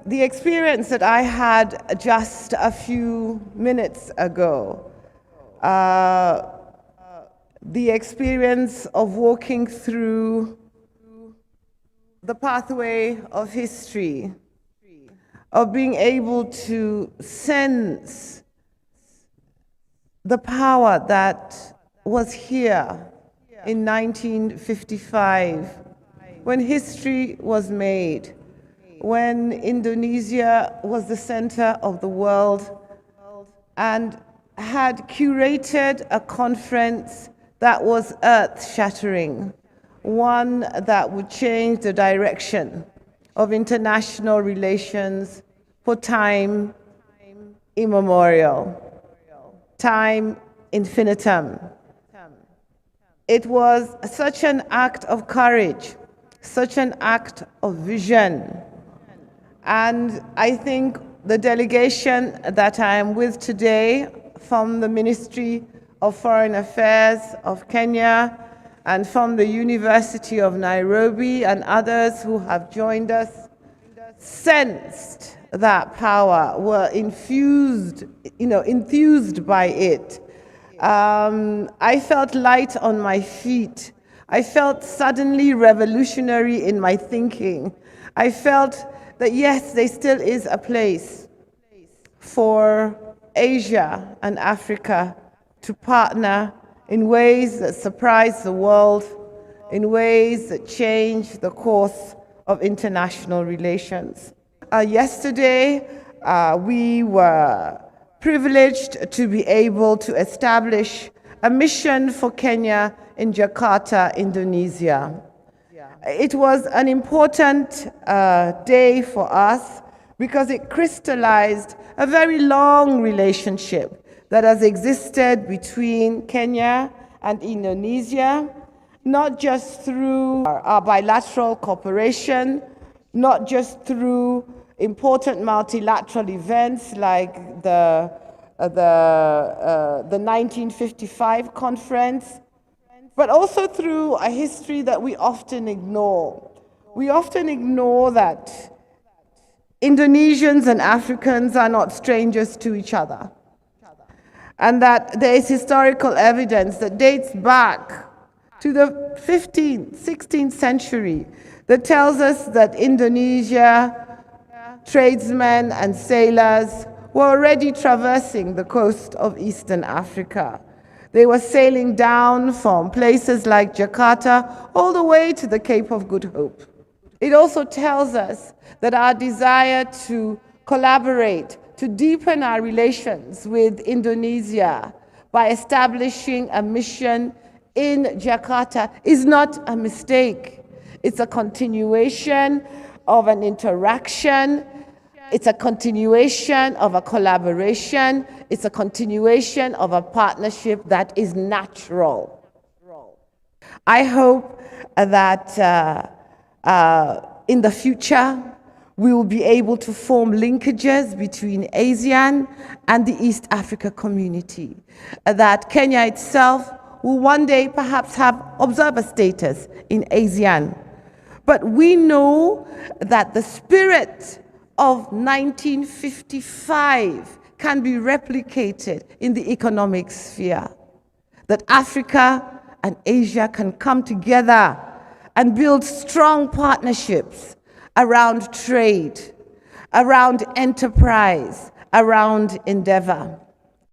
The experience that I had just a few minutes ago, the experience of walking through the pathway of history, of being able to sense the power that was here in 1955, when history was made, when Indonesia was the center of the world and had curated a conference that was earth-shattering, one that would change the direction of international relations for time immemorial, time infinitum. It was such an act of courage, such an act of vision. And I think the delegation that I am with today from the Ministry of Foreign Affairs of Kenya and from the University of Nairobi and others who have joined us sensed that power, were enthused by it. I felt light on my feet. I felt suddenly revolutionary in my thinking. I felt that yes, there still is a place for Asia and Africa to partner in ways that surprise the world, in ways that change the course of international relations. Yesterday, we were privileged to be able to establish a mission for Kenya in Jakarta, Indonesia. It was an important day for us because it crystallized a very long relationship that has existed between Kenya and Indonesia, not just through our bilateral cooperation, not just through important multilateral events like the 1955 conference, but also through a history that we often ignore. We often ignore that Indonesians and Africans are not strangers to each other, and that there is historical evidence that dates back to the 15th, 16th century that tells us that Indonesia, tradesmen and sailors were already traversing the coast of Eastern Africa. They were sailing down from places like Jakarta all the way to the Cape of Good Hope. It also tells us that our desire to collaborate, to deepen our relations with Indonesia by establishing a mission in Jakarta is not a mistake. It's a continuation of an interaction. It's a continuation of a collaboration. It's a continuation of a partnership that is natural. I hope that in the future, we will be able to form linkages between ASEAN and the East Africa community, that Kenya itself will one day perhaps have observer status in ASEAN. But we know that the spirit of 1955 can be replicated in the economic sphere, that Africa and Asia can come together and build strong partnerships around trade, around enterprise, around endeavor.